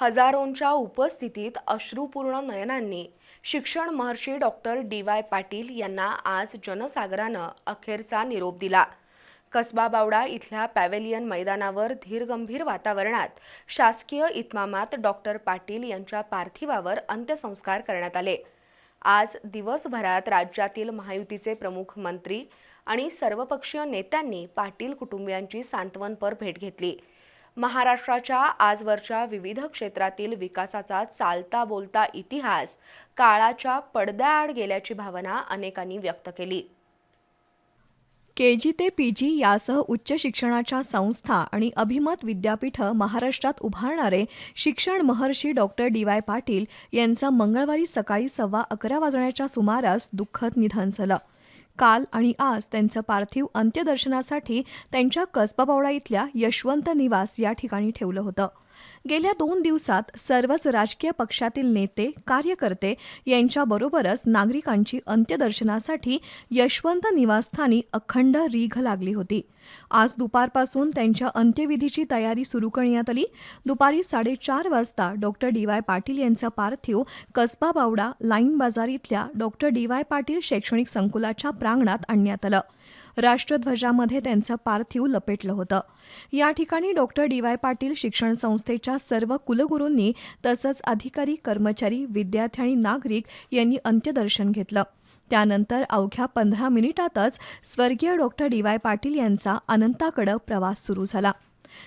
हजारोंच्या उपस्थितीत अश्रुपूर्ण नयनांनी शिक्षण महर्षी डॉक्टर डी.वाय. पाटील यांना आज जनसागरानं अखेरचा निरोप दिला। कसबा बावडा इथल्या पॅव्हेलियन मैदानावर धीरगंभीर वातावरणात शासकीय इतमामात डॉक्टर पाटील यांच्या पार्थिवावर अंत्यसंस्कार करण्यात आले। आज दिवसभरात राज्यातील महायुतीचे प्रमुख मंत्री आणि सर्वपक्षीय नेत्यांनी पाटील कुटुंबियांची सांत्वनपर भेट घेतली। महाराष्ट्राच्या आजवरच्या विविध क्षेत्रातील विकासाचा चालता बोलता इतिहास काळाच्या पडद्याआड गेल्याची भावना अनेकांनी व्यक्त केली। केजी ते पीजी यासह उच्च शिक्षणाच्या संस्था आणि अभिमत विद्यापीठं महाराष्ट्रात उभारणारे शिक्षण महर्षी डॉक्टर डी.वाय. पाटील यांचं मंगळवारी सकाळी 11:15 वाजण्याच्या सुमारास दुःखद निधन झालं। काल आणि आज त्यांचं पार्थिव अंत्यदर्शनासाठी त्यांच्या कसबा बावडा इथल्या यशवंत निवास या ठिकाणी ठेवलं होतं। गेल्या 2 दिवसात सर्वच राजकीय पक्षातील नेते, कार्यकर्ते यांच्याबरोबरच नागरिकांची अंत्यदर्शनासाठी यशवंत निवासस्थानी अखंड रीघ लागली होती। आज दुपारपासून त्यांच्या अंत्यविधीची तयारी सुरू करण्यात आली। दुपारी 4:30 वाजता डॉक्टर डी.वाय. पाटील यांचं पार्थिव कसबा बावडा लाईन बाजार इथल्या डॉक्टर डी.वाय. पाटील शैक्षणिक संकुलाच्या प्रांगणात आणण्यात आलं। राष्ट्रध्वजामध्ये त्यांचं पार्थिव लपेटलं होतं। या ठिकाणी डॉक्टर डी.वाय. पाटील शिक्षण संस्थेच्या सर्व कुलगुरूंनी तसंच अधिकारी, कर्मचारी, विद्यार्थी आणि नागरिक यांनी अंत्यदर्शन घेतलं। त्यानंतर अवघ्या 15 मिनिटातच स्वर्गीय डॉक्टर डी.वाय. पाटील यांचा अनंताकडे प्रवास सुरू झाला।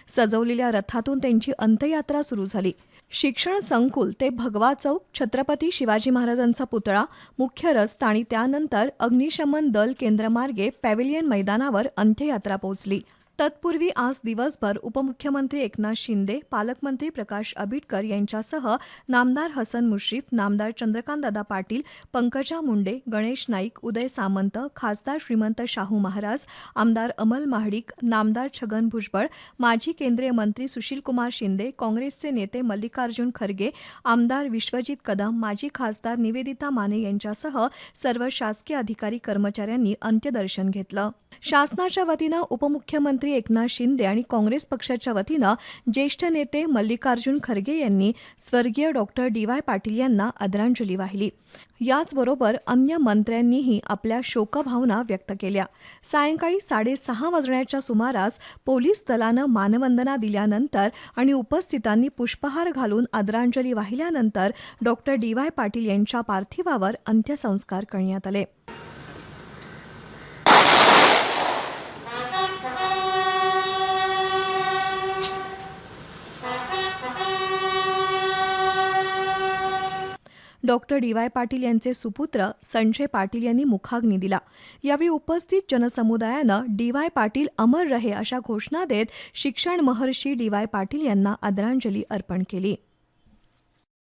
सजवलेल्या रथातून त्यांची अंत्ययात्रा सुरू झाली। शिक्षण संकुल ते भगवा चौक, छत्रपती शिवाजी महाराजांचा पुतळा, मुख्य रस्ता आणि त्यानंतर अग्निशमन दल केंद्रमार्गे पॅव्हेलियन मैदानावर अंत्ययात्रा पोहोचली। तत्पूर्वी आज दिवसभर उपमुख्यमंत्री एकनाथ शिंदे, पालकमंत्री प्रकाश आंबेडकर यांच्यासह नामदार हसन मुश्रीफ, नामदार चंद्रकांतदादा पाटील, पंकजा मुंडे, गणेश नाईक, उदय सामंत, खासदार श्रीमंत शाहू महाराज, आमदार अमल महाडिक, नामदार छगन भुजबळ, माजी केंद्रीय मंत्री सुशीलकुमार शिंदे, काँग्रेसचे नेते मल्लिकार्जुन खरगे, आमदार विश्वजित कदम, माजी खासदार निवेदिता माने यांच्यासह सर्व शासकीय अधिकारी कर्मचाऱ्यांनी अंत्यदर्शन घेतलं। शासनाच्या वतीनं उपमुख्यमंत्री एकनाथ शिंदे आणि काँग्रेस पक्षाच्या वतीनं ज्येष्ठ नेते मल्लिकार्जुन खरगे यांनी स्वर्गीय डॉक्टर डी.वाय. पाटील यांना आदरांजली वाहिली। याचबरोबर अन्य मंत्र्यांनीही आपल्या शोकभावना व्यक्त केल्या। सायंकाळी 6:30 वाजण्याच्या सुमारास पोलीस दलानं मानवंदना दिल्यानंतर आणि उपस्थितांनी पुष्पहार घालून आदरांजली वाहिल्यानंतर डॉक्टर डी.वाय. पाटील यांच्या पार्थिवावर अंत्यसंस्कार करण्यात आले। Doctor DY. पाटील यांचे सुपुत्र संजय पाटील यांनी मुखाग्नी दिला। यावेळी उपस्थित जनसमुदायानं डी.वाय. पाटील अमर रहे अशा घोषणा देत शिक्षण महर्षी डी.वाय. पाटील यांना आदरांजली अर्पण केली।